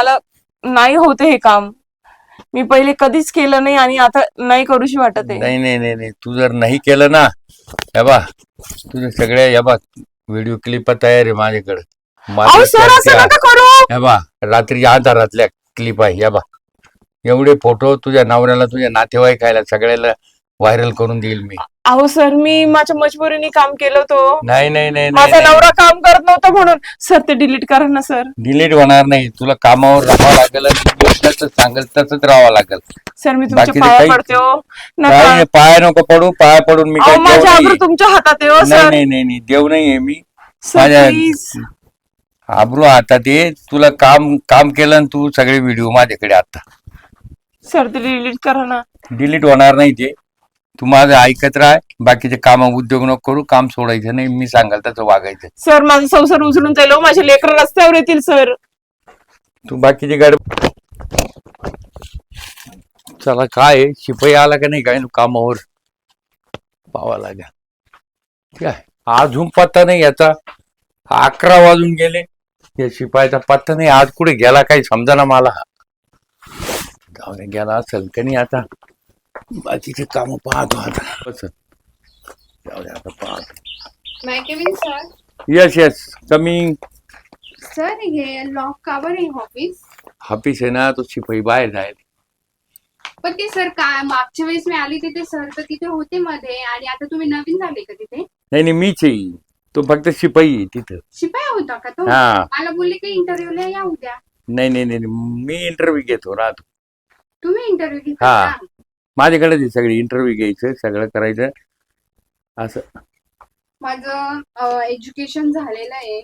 मला नाही होते हे काम. मी पहिले कधीच केलं नाही आणि आता नाही करूशी वाटत आहे. नाही नाही नाही नाही, तू जर नाही केलं ना, हे बा तुझे सगळे हे बा व्हिडिओ क्लिप तयार आहे माझ्याकडे. अहो सर असं नका करू. हे बा रात्री अंधारातल्या क्लिप आहे. हे बा एवढे फोटो तुझ्या नवऱ्याला, तुझ्या नातेवाईकाला सगळ्याला व्हायरल करून देईल मी. अहो सर मी माझ्या मजबुरीने काम केलं होतं. नाही नाही नाही माझा नाही, नवरा काम करत नव्हता म्हणून. सर ते डिलीट करा ना सर. डिलीट होणार नाही. तुला कामावर राहावं लागेल आणि जसं सांगेल तसंच राहावं लागेल. सर मी तुमच्या बाकीचं पाया काही- पडते हो. काय नका. नाही, पाया नको पडू. पाया पडून मी अहो काय देव माझ्या आबरू नाहीये. तुमच्या हातात आहे हो नाही सर. नाही नाही नाही, देव नाहीये मी. सर माझ्या प्लीज. आबरू हातात ये. तुला काम काम केलं आणि तू सगळे व्हिडिओ माझ्याकडे आता. सर ते डिलीट करा ना. डिलीट होणार नाही ते. तू माझं ऐकत राह. बाकीचे काम उद्योग नको करू. काम सोडायचं नाही. मी सांगाल तसं वागायचं. सर माझा संसार उचलून जाईल हो. माझे लेकर रस्त्यावर येतील सर. तू बाकीचे गाडी चला काय आहे, शिपाई आला का नाही काय कामावर पावा लागेल. ठीक आहे. अजून पत्ता नाही याचा. 11 वाजून गेले. या शिपायाचा पत्ता नाही. आज कुठे गेला काही समजा मला. जाऊ दे, गेला असेल का नाही. आता बाकीचे काम पाहतो आता. बस. जाऊ दे आता पाहतो. May I come in, sir? Yes yes coming. Sir हे लॉक का बरं आहे ऑफिस? ऑफिस आहे ना, तो शिपाई बाहेर जाईल. पण ते सर काय मागच्या वेळेस मी आली तिथे सर तर तिथे होते मध्ये आणि आता तुम्ही नवीन झाले का तिथे? नाही नाही, मीच आहे. तो फक्त शिपाई आहे तिथं. शिपाई होता का तो? हा. मला बोलले की इंटरव्ह्यूला या उद्या. नाही नाही नाही, मी इंटरव्ह्यू घेतो राहतो. तुम्ही इंटरव्ह्यू घेता हा. का? माझ्याकडे सगळी इंटरव्ह्यू घ्यायचं, सगळं करायचं असं. माझं एज्युकेशन झालेलं आहे.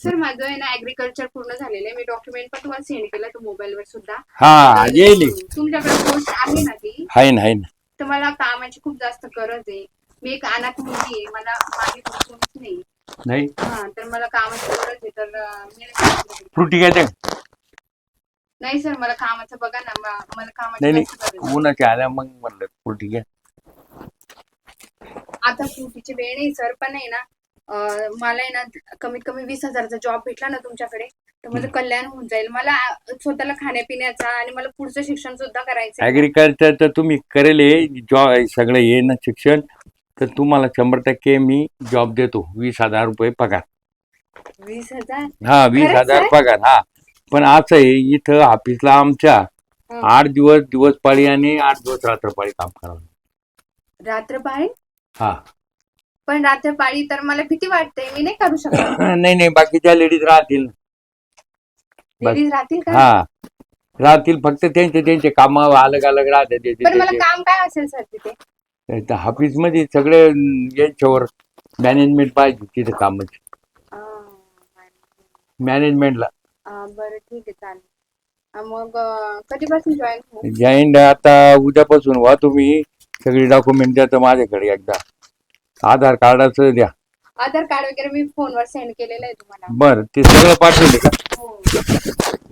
सर माझं आहे ना ऍग्रिकल्चर पूर्ण झालेलं आहे. मी डॉक्युमेंट पण तुम्हाला सेंड केलं तो मोबाईलवर सुद्धा. हा तर, येईल. तुमच्याकडे पोस्ट आहे ना ती? आहे ना आहे ना. तर मला कामाची खूप जास्त गरज आहे. मी एक अनाथ मुलगी आहे. मला माझी कोणीच नाही. नाही हा तर मला कामाची गरज आहे तर मी फ्रुटी घ्यायचं. नाही सर मला कामाचं बघा ना. मला कामाची नाही जास्त गरज नाही, आहे. उन्हाच्या आल्या मग म्हणलं फ्रुटी घ्या. आता ड्युटीची वेळ नाही सर पण आहे ना मला आहे ना कमीत कमी 20,000चा जॉब भेटला ना तुमच्याकडे तर माझं कल्याण होऊन जाईल. मला स्वतःला खाण्यापिण्याचा आणि मला पुढचं शिक्षण सुद्धा करायचं आहे. ऍग्रिकल्चर तर तुम्ही करेल जॉब सगळं ये ना शिक्षण, तर तुम्हाला 100% मी जॉब देतो. 20,000 रुपये पगार. 20,000? हा 20,000 खरंच, पगार. हा पण असं आहे इथं ऑफिसला आमच्या हा. 8 दिवस दिवसपाळी आणि 8 दिवस रात्रपाळी काम करावं. रात्रपाळी? हा. पण रात्रपाळी तर मला भीती वाटते. मी नाही करू शकत. नाही नाही, बाकीच्या लेडीज राहतील. लेडीज राहतील का? हा राहतील, फक्त त्यांचे काम अलग अलग राहते. पण मला काम काय असेल सर तिथे? ऑफिस मध्ये सगळे यांच्यावर मॅनेजमेंट पाहिजे तिथे कामाची. मॅनेजमेंटला बरं ठीक आहे चालेल. मग कधीपासून जॉईन होऊ? जॉईंट आता उद्यापासून व्हा तुम्ही. सगळी डॉक्युमेंट द्या तर माझ्याकडे एकदा. आधार कार्डाचं द्या. आधार कार्ड वगैरे मी फोनवर सेंड केलेलं आहे तुम्हाला. बर ते सगळं पाठवले का? हो.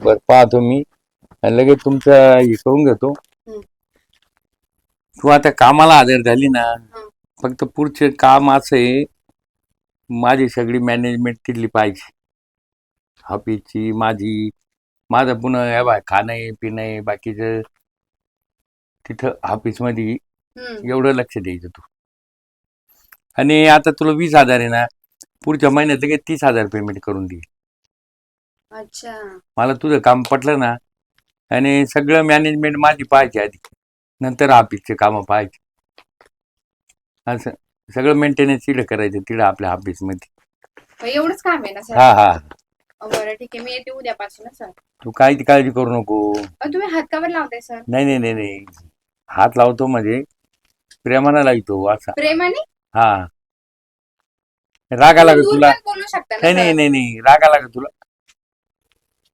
बर पाहतो मी आणि लगेच तुमचं हे करून घेतो. हम्म. तू आता कामाला हजर झाली ना, हं. फक्त पुढचे काम असं आहे, माझी सगळी मॅनेजमेंट तिथली पाहिजे. ऑफिसची माझं पुन्हा हे बाय खाणं पिणं बाकीचं तिथं ऑफिसमध्ये हम्म. एवढं लक्ष द्यायचं तू. आणि आता तुला 20,000 आहे ना, पुढच्या महिन्यात लगेच 30,000 पेमेंट करून दे. अच्छा. मला तुझं काम पटलं ना, आणि सगळं मॅनेजमेंट माझी पाहायची आधी, नंतर ऑफिसचे कामं पाहायचे. असं सगळं मेंटेनन्स तिकडे करायचं तिकडे आपल्या ऑफिसमध्ये. एवढंच काम आहे ना सर? हा हा. बरं ठीक आहे मी येते उद्यापासून सर. तू काहीच काळजी करू नको. तुम्ही हात का बरं लावताय सर? नाही नाही नाही नाही, हात लावतो म्हणजे प्रेमानं लावतो असा. प्रेमाने? हा. रागा लागत दूर तुला? पण बोलू शकता ना नाही नाही सर? नाही नाही, रागा लागत तुला?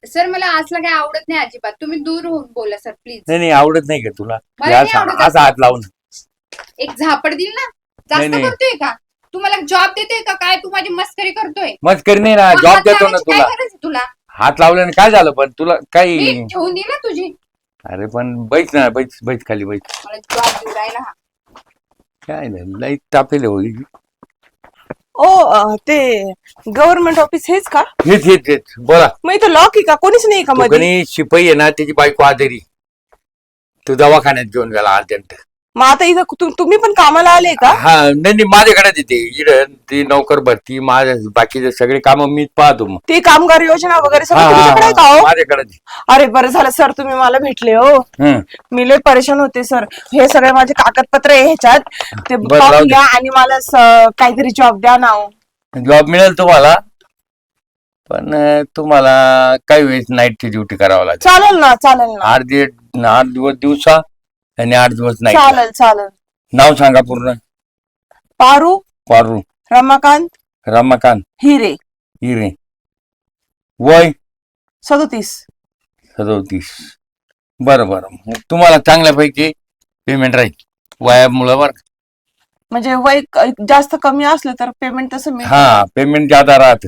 सर मला असलं काही आवडत नाही अजिबात. तुम्ही दूर होऊन बोला सर प्लीज. नाही नाही, आवडत नाही का तुला? मला नाही असा आवडत असा हात लावून. एक झापड दिल ना. नाही, जास्त नाही. करतोय का? तुम्हाला जॉब देतोय का काय? तू माझी मस्करी करतोय? मस्करी नाही ना, मग जॉब हात देतो ना लावायची काय तुला. गरज आहे तुला? हात लावल्याने काय झालं पण तुला काही? मी ठेवून दिला तुझी. अरे पण बैठ ना, बैठ खाली बैठ. मला जॉब देऊ राहिला हा. काय नाही, लई तापेल होईल. ते गव्हर्नमेंट ऑफिस हेच का? हेच हेच हेच बोला. मग इथं लॉक आहे का? कोणीच नाही का तो मध्ये? कणी शिपाई आहे ना, त्याची बायको आजारी, तो दवाखान्यात घेऊन गेला अर्जंट. मग आता इथं तुम्ही पण कामाला आले का? हा नाही नाही, माझ्याकडेच येते इकडं, ती नोकर भरती, माझ्या बाकीचे सगळे काम मीच पाहतो मग. ते कामगार योजना वगैरे हा सगळं तुमच्याकडे आहे का हा हो? माझ्याकडेच. अरे बरं झालं सर, तुम्ही मला भेटले हो. हं. मी लय परेशान होते सर. हे सगळे माझे कागदपत्र आहे ह्याच्यात, ते बरं, पाहून राहू दे. घ्या आणि मला काहीतरी जॉब द्या ना हो. जॉब मिळेल तुम्हाला, पण तुम्हाला काही वेळेस नाईटची ड्युटी करावं लागेल. चालेल ना, चालेल ना, 8 दिवस दिवसा आणि 8 दिवस नाईट. चालेल चालेल. नाव सांगा पूर्ण. पारू पारू रमाकांत रमाकांत हिरे, हिरे. वय 37. 37. बरं बरं, मग तुम्हाला चांगल्यापैकी पेमेंट राहील वयामुळं बरं का. म्हणजे वय जास्त कमी असलं तर पेमेंट तसं मिळेल? हा, पेमेंट ज्यादा राहत.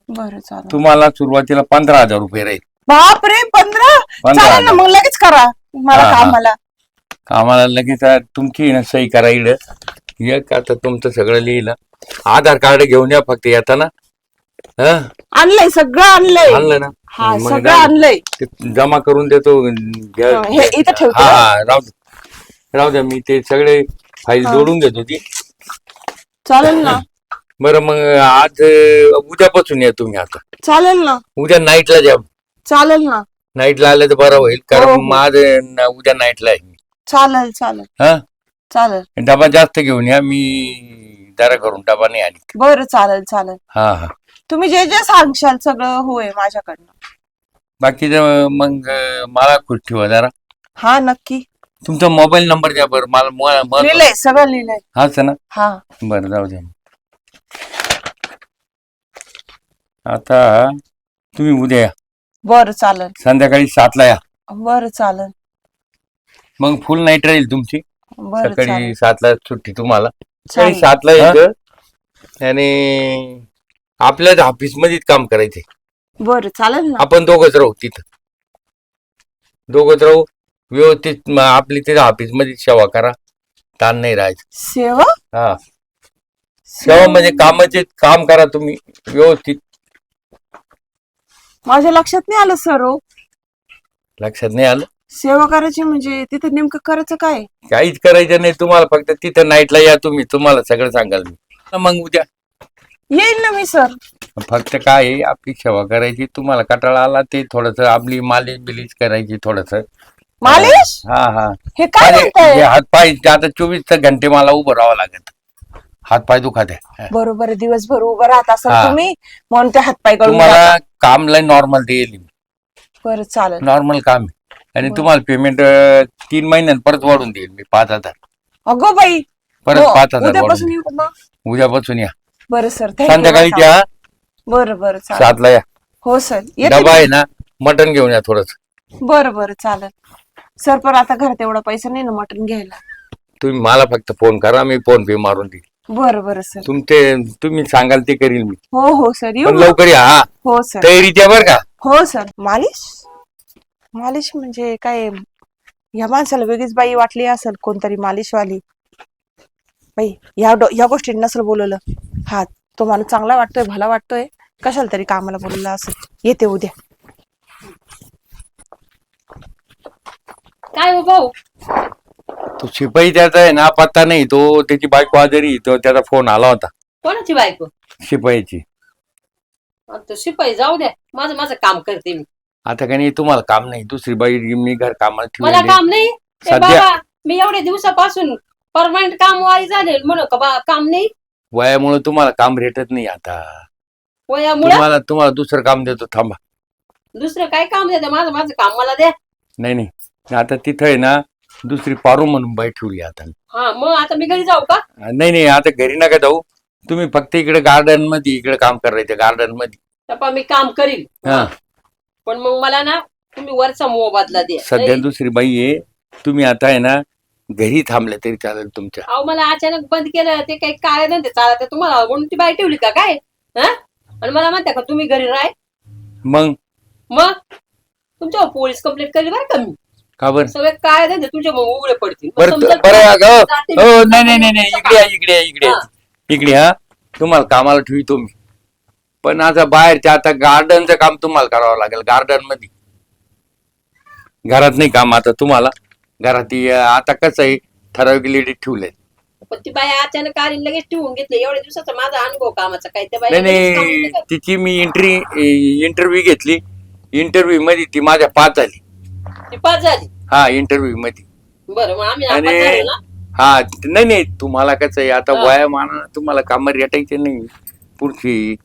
बरं चालेल. तुम्हाला सुरुवातीला 15,000 रुपये राहील. बापरे, 15? 15,000. चालेल ना, मग लगेच करा मला हा, हा. कामाला. आम्हाला लगेच तुमची ना सही करा इकडं. एक आता तुमचं सगळं लिहिलं. आधार कार्ड घेऊन या फक्त येताना. हं? आणलंय, सगळं आणलंय. आणलं ना? हा, मग सगळं जाऊ. आणलंय. ते जमा करून देतो. घ्या. हे इथं ठेवतो. हा हा, राहू द्या, मी ते सगळे फाईल हा. जोडून घेतो ती. चालेल ना, बरं, मग आज उद्यापासून या तुम्ही. आता चालेल ना, उद्या नाईटला द्या. चालेल ना, नाईटला आलं तर बरं होईल, हो, कारण हो. माझं उद्या नाईटला आहे. चालेल चालेल हा, चालेल. डबा जास्त घेऊन या, मी जरा करून डबा नाही आली. बरं चालेल चालेल. हा हा. तुम्ही जे जे सांगशाल सगळं होय माझ्याकडनं. बाकीचं मग मला खुश ठेवा जरा. हा नक्की. तुमचा मोबाईल नंबर द्या बरं, मला लिहिलंय, सगळं लिहिलंय. हाच ना. हा, बरं, जाऊ द्या. आता तुम्ही उद्या या, बरं चालेल. संध्याकाळी 7ला या. बरं चालेल. मग फुल नाईट राहील तुमची. बरं सकाळी चालेल. 7ला सुट्टी तुम्हाला. सकाळी चालेल. 7ला यायचं आणि आपल्याच ऑफिस मध्येच काम करायचे. बरं चालेल ना. आपण दोघच राहू तिथं. दोघच राहू व्यवस्थित. आपली तिथं ऑफिस मध्ये सेवा करा, ताण नाही राहायचं. सेवा? हा, सेवा म्हणजे कामाचे काम करा तुम्ही व्यवस्थित. माझ्या लक्षात नाही आलं सर हो. लक्षात नाही आलं? सेवा करायची म्हणजे तिथं नेमकं करायचं काय? काहीच करायचं नाही तुम्हाला, फक्त तिथं नाईटला या तुम्ही, तुम्हाला सगळं सांगाल मी. मग उद्या येईल ना मी सर. फक्त काय आहे, आपली सेवा करायची. तुम्हाला कंटाळा आला ते थोडस आपली मालिश बिलिश करायची थोडस. मालिश? हा हा. हे काय म्हणताय? हात पाय आता 24 घंटे मला उभं राहावं लागत, हात पाय दुखत आहे. बरोबर आहे, दिवसभर उभं राहत असाल हा. तुम्ही म्हणून ते हातपाय गळून तुम्हाला जातात. काम लय नॉर्मल देईल, बरं चालेल. नॉर्मल काम आहे. आणि बरं. तुम्हाला पेमेंट 3 महिन्यात परत वाढून देईल मी 5,000. अगो बाई, परत हो, 5,000 वाढून उद्यापासून देईल. येऊ का मग? उद्यापासून या, बरं सर, संध्याकाळी या. बरं बरं चालेल. 7ला या. हो सर, येते डबा आहे मी. ना, मटण घेऊन या थोडस. बरं बरं चालेल सर, पण आता घरात एवढा पैसा नाही ना मटण घ्यायला. तुम्ही मला फक्त फोन करा, मी फोन पे मारून देईल. बरं बरं सर. तुम्ही सांगाल ते करील मी. हो हो सर, येऊ पण मग? लवकर या. हा, हो सर. तयारी द्या बरं का. हो सर. मालिश? मालिश म्हणजे काय? ह्या माणसाला वेगळीच बाई वाटली असेल, कोणतरी मालिशवाली बाई. या गोष्टी नसेल बोलवलं. हा, तो माणूस चांगला वाटतोय, भला वाटतोय, कशाला तरी कामाला बोलवलं असेल. येते उद्या. काय हो भाऊ? तो शिपाई त्याचा आहे ना, पत्ता नाही. तो त्याची बायको आजारी, तो त्याचा फोन आला होता कोणाची बायको? शिपाईची. तो शिपाई जाऊ द्या, माझं माझं काम करते मी. आता काही नाही, तुम्हाला काम नाही. दुसरी बाई मी घर कामाला मला ठेवले. काम नाही ते सध्या- बाबा. मी एवढ्या दिवसापासून परमनंट कामवारी झाले, म्हणू का बा काम नाही? वयामुळे तुम्हाला काम भेटत नाही आता. वयामुळे तुम्हाला दुसरं काम देतो, थांबा. दुसरं काय काम देते? माझं माझं काम मला द्या. नाही, आता तिथं आहे ना, दुसरी पारू म्हणून बाई ठेवली आता. हा, मग आता मी घरी जाऊ का? नाही, आता घरी नका जाऊ. तुम्ही फक्त इकडे गार्डन मध्ये इकडे काम करायचं, गार्डन मध्ये. तपा मी काम करील, हा, पण मग मला ना तुम्ही वरचा मोबदला द्या. सध्या नाही. दुसरी बाई आहे. तुम्ही आता आहे ना, घरी थांबले तरी चालेल तुमच्या. अहो, मला अचानक बंद केलं ते काही काय नाही चालत तुम्हाला, म्हणून ती बाई ठेवली का काय? हा, आणि मला म्हणता का तुम्ही घरी राह. मग तुमच्यावर पोलीस कंप्लेंट केली बरं का मी. का बरं? सगळे काय नाही तुमच्या मग उघडे पडतील. मग बरं समजा बरं जाते मी. नाही, इकडे या. हा. इकडे हा. तुम्हाला कामाला ठेवितो मी. पण आता बाहेरच्या आता गार्डनचं काम तुम्हाला करावं लागेल. गार्डन मध्ये घरात नाही काम आता तुम्हाला. घरात आता कसं आहे ठराविक लेडीज ठेवले. पण ती बाई अचानक आली लगेच ठेवून घेतली. एवढ्या दिवसाचा माझा अनुभव कामाचा काय त्या नाही बाई नाही तिची मी इंटरव्ह्यू घेतली. इंटरव्ह्यू मध्ये ती माझ्या 5 झाली. ती 5 झाली. हा इंटरव्ह्यू मध्ये. बरं मग आम्ही आणि 5 झालो ना. हा नाही नाही तुम्हाला कसं आहे आता हा. वयामानानं तुम्हाला कामावर रेटायचे नाही. पुढची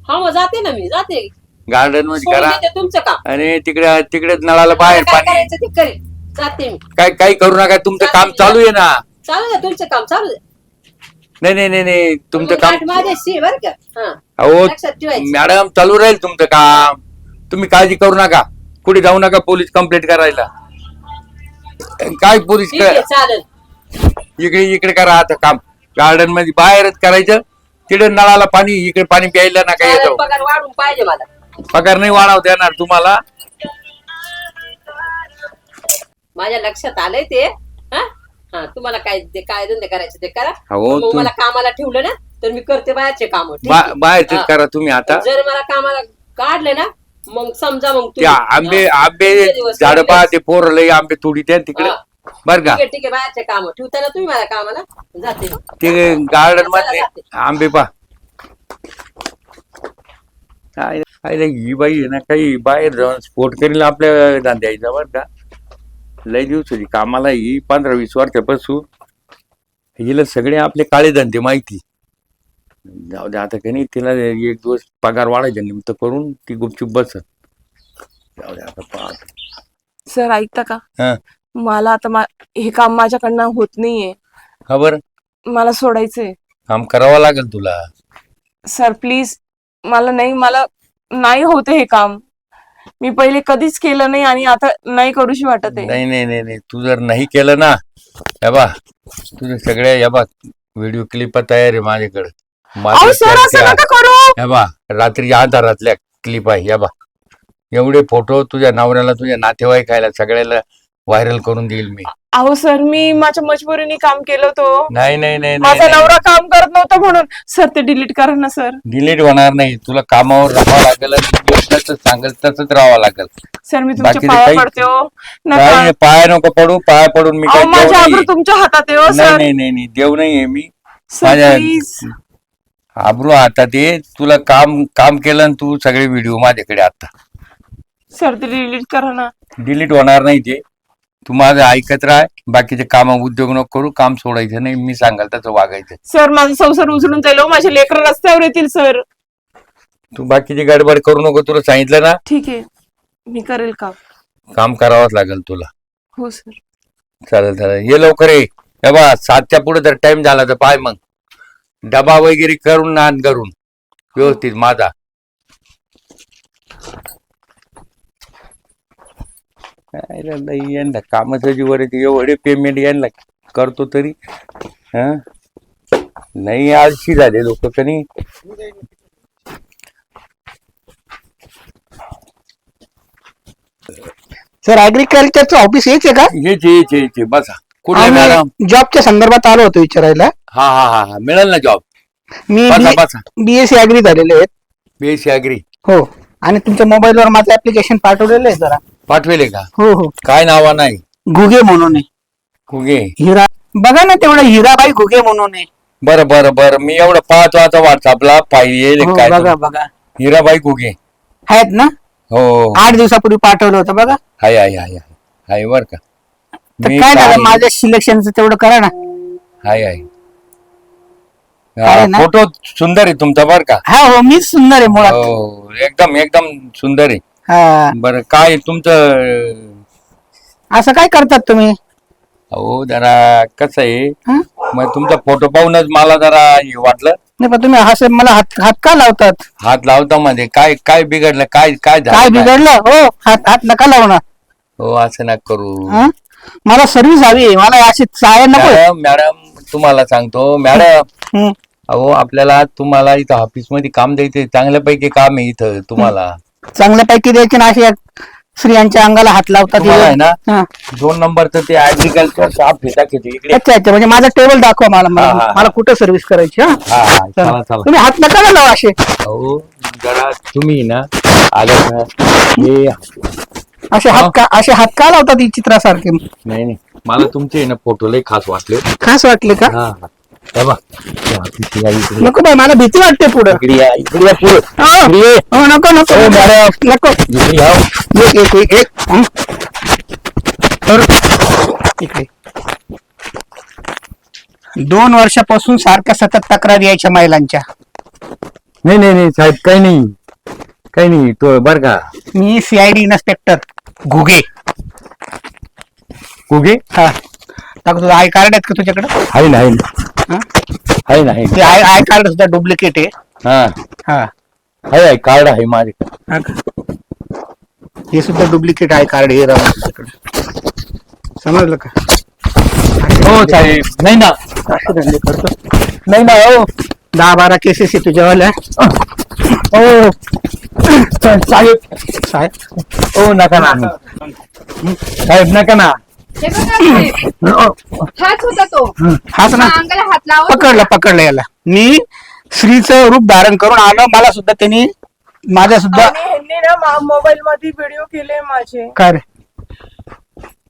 हा मग जाते ना मी जाते. गार्डन मध्ये सोडून करा देते तुमचं काम. आणि तिकडे नळाला बाहेर मला काय पाणी. करायचं ते करेल. जाते मी. काही करू नका. तुमचं काम चालू आहे ना. चालू द्या तुमचं काम चालू द्या. नाही नाही नाही नाही तुमचं मग काम. गाठ माझ्याशी बरं का. हा अहो लक्षात ठेवायचं. मॅडम चालू राहील तुमचं काम. तुम्ही काळजी करू नका. कुठे जाऊ नका पोलीस कंप्लेंट करायला. काय पोलीस ठीक आहे चालेल. इकडे करा आता काम. गार्डन मध्ये बाहेरच करायचं. तिकडे नळाला पाणी इकडे पाणी प्यायला नका चालेल, येतो. पगार वाढून पाहिजे मला. पगार नाही वाढव देणार तुम्हाला. माझ्या लक्षात आलंय ते. हा हा तुम्हाला काय काय धंदे करायचे ते करा. हो, मग मला कामाला ठेवलं ना तर मी करते बाहेरचे काम. बाहेरच करा तुम्ही आता. जर मला कामाला काढले ना मग समजा मग त्या आंबे झाड पहा ते पोर लई आंबे तोडी त्या तिकडे बर का. ठीक आहे बाहेरचे काम ठेवता ना तुम्ही मला कामाला. जाते ते गार्डन मध्ये आंबे पहा. ही बाई आहे ना काही बाहेर जाऊन स्पोर्ट करेल आपल्या धंद्याचा बर का. लय दिवस होती कामाला ही 15-20 वर्षापासून. हिला सगळे आपले काळे धंदे माहिती. जाऊ दे आता काही नाही. तिला 1 दिवस पगार वाढायचा निमित्त करून ती गुपचूप बसत. जाऊ दे आता पाहत. सर ऐकता का? हा मला आता हे काम माझ्याकडनं होत नाहीये. खबर मला सोडायचंय. काम करावं लागेल तुला. सर प्लीज मला नाही होते हे काम. मी पहिले कधीच केलं नाही आणि आता नाही करूशी वाटत आहे. नाही नाही नाही नाही तू जर नाही केलं ना हे बा तुझे सगळ्या हे बा व्हिडिओ क्लिप तयार आहे माझ्याकडे. अहो सर असं नका करू. हे बा रात्रीच्या आधारातल्या क्लिप आहे. हे बा एवढे फोटो तुझ्या नवऱ्याला तुझ्या नातेवाईकाला सगळ्याला व्हायरल करून देईल मी. अहो सर मी माझ्या मजबुरीने काम केलं होतं. नाही नाही नाही माझा नवरा काम करत नव्हता म्हणून. सर ते डिलीट करा ना सर. डिलीट होणार नाही. तुला कामावर राहावं लागेल. तसंच सांगेल तसंच राहावं लागेल. सर मी बाकी तुमच्या पाया काही- पडते हो. काय नका. नाही, पाया नको पडू. पाया पडून मी अहो काय माझ्या देव आबरू नाही. तुमच्या हातात आहे हो नाही सर. नाही नाही नाही, देव नाहीये मी. सर माझ्या प्लीज. आबरू हातात ये. तुला काम केलं आणि तू सगळे व्हिडिओ माझ्याकडे आता. सर ते डिलीट करा ना. डिलीट होणार नाही ते. तू माझं ऐकत राह. बाकीचे काम उद्योग नको करू. काम सोडायचं नाही. मी सांगाल तसं वागायचं. सर माझा संसार उचलून जाईल हो. माझे लेकर रस्त्यावर येतील सर. तू बाकीची गडबड करू नको. तुला सांगितलं ना ठीक आहे मी करेल काम. काम करावंच लागेल तुला. हो सर. चालेल चालेल ये लवकर ये. हे बा 7च्या पुढे जर टाइम झाला तर पाय मग डबा वगैरे करून नान करून व्यवस्थित माझा. यांना कामाचं जीवर येते. एवढे पेमेंट यांना करतो तरी हा नाही आळशी झाले लोक कनी. सर ऍग्रिकल्चरचं ऑफिस हेच आहे का? याचे बसा. कुठे मॅडम? आम्ही जॉबच्या संदर्भात आलो होतो विचारायला. हा हा हा हा मिळेल ना जॉब. मी बसा बसा. बीएससी ऍग्री झालेले आहेत. बीएससी अग्री हो. आणि तुमच्या मोबाईलवर माझं ऍप्लिकेशन पाठवलेलं आहे जरा. पाठवेले का? हो हो. काय नावा नाही? घुगे म्हणून आहे. कुगे. हिरा बघा ना तेवढं हिराबाई घुगे म्हणून आहे. बरं बरं बरं मी एवढं पाहतो आता व्हॉट्सअपला पाहिजे हो, काय बघा बघा हिराबाई कुगे. आहेत ना. हो 8 दिवसापूर्वी पाठवलं होतं बघा. हाय हाय हाय हाय बर का. तर मी काय काय- झालं माझ्या सिलेक्शनचं तेवढं करा ना. हाय हाय आहे ना? फोटो सुंदर आहे तुमचा बर का. हा हो मीच सुंदर आहे मुळात. हो एकदम एकदम सुंदर आहे. हा बरं काय तुमचं असं काय करतात तुम्ही? हो जरा कसं आहे हं? मग तुमचा फोटो पाहूनच मला जरा हे वाटलं. नाही पण तुम्ही असं मला हात हात का लावतात? हात लावता मध्ये काय काय बिघडलं काय काय काय झालं काय? बिघडलं? हो हात हात नका लावणार. हो असं नका करू. हं? मला सर्व्हिस हवी आहे. मला अशी चाळ्या नको. मॅडम मॅडम तुम्हाला सांगतो मॅडम हं. अहो आपल्याला तुम्हाला इथं ऑफिस मध्ये काम द्यायचंय. चांगल्यापैकी काम आहे इथं तुम्हाला. चांगल्यापैकी द्यायची ना अशी स्त्रियांच्या अंगाला हात लावतात तुम्हाला आहे ना हा. 2 नंबरचं ते ऍग्रिकल्चर शॉप घेता किती इकडे. अच्छा अच्छा, म्हणजे माझा टेबल दाखवा मला हा, हा. मला कुठं सर्व्हिस करायची हा हा हा चला. चला चला. तुम्ही हात नका ना लावा असे. अहो जरा तुम्ही ना आलं का हे असे हात का लावतात ही चित्रासारखे? नाही नाही मला तुमचे आहे ना फोटो लय खास वाटले. खास वाटले का? हा हा हे बघ. इकडे या, इकडे या. नको बाई, मला भीती वाटते पुढं. इकडे या, इकडे या पुढे. हो. इकडे ये. हो, नको नको हो, मॅडम. नको. इकडे या. एक हं. तर इकडे 2 वर्षापासून सारख्या सतत तक्रार यायच्या महिलांच्या. नाही नाही नाही साहेब काही नाही तो बर का. मी CID इन्स्पेक्टर घुगे. कुगे हा, टाकू तुझं आय कार्ड आहेत का तुझ्याकडे? आहे ना हा? आहे ना आहे ते आय कार्ड सुद्धा डुप्लिकेट आहे. हा हा आहे कार्ड आहे माझ्याकडे. हा का? हे सुद्धा डुप्लिकेट आय कार्ड हे राहून तुझ्याकडे. समजलं का? हो साहेब नाही ना असे धंदे करतो. नाही ना हो 10-12 केसेस आहे तुझ्यावाल्या. हो साहेब साहेब हो नका ना साहेब नका ना. हे बघा साहेब, हाच होता तो. हाच ना. हा, अंगाला हात लावत पकडलं याला. मी स्त्रीचं रूप धारण करून आलो. मला सुद्धा त्यांनी माझ्या सुद्धा आणि ह्यांनी ना मोबाईल मध्ये व्हिडिओ केले माझे. काय रे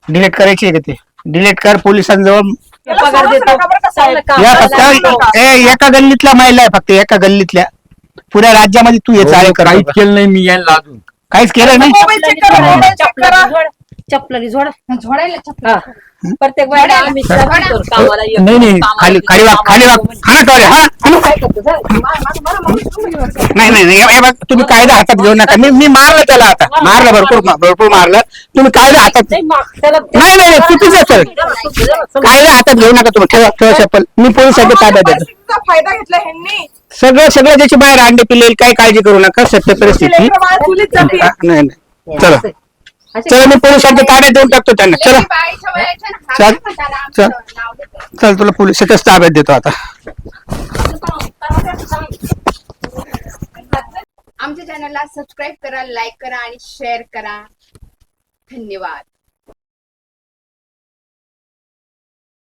डिलीट करायची आहे का? ते डिलीट कर. पोलिसांजवळ पगार देतो चांगलं काम या करायला फक्त एका गल्लीतल्या महिला आहे, फक्त एका गल्लीतल्या. पुऱ्या राज्यामध्ये तू हे चाळे कर. काहीच केलं नाही मी यायला अजून. काहीच केलं नाही. मोबाईल चेक करा, मोबाईल चेक करा. चपलानी झोडा. झोडायला चप्पल. हा. प्रत्येक वेळेला आम्ही करतो कामाला येतो. नाही खाली खाली वाग हा ना टोले हा हा ना. काय करतो जा. नाही हे बघ, तुम्ही कायदा हातात घेऊ नका. मी मारलं त्याला, आता मारलं, भरपूर मारलं. तुम्ही कायदा हातात नाही, त्याला नाही चुकीचं सर. कायदा हातात घेऊ नका तुम्ही. ठेवा चप्पल. मी पोलिसांच्या ताब्यात देतो. परिस्थितीचा फायदा घेतला ह्यांनी. सगळं ज्याची बाहेर अंडे पिलेल, काही काळजी करू नका. सत्य परिस्थिती. लेकरं बाळ चुलीत जातील. नाही चला मी पोलिसांच्या ताब्यात देऊन टाकतो त्यांना. चला त्याची बाईच्या वयाच्या ना चल, हात पण त्याला आमचं चल. नाव देतो. चल तुला पोलिसाच्याच ताब्यात देतो आता. आमच्या चॅनलला सबस्क्राईब करा, लाईक करा आणि शेअर करा. धन्यवाद.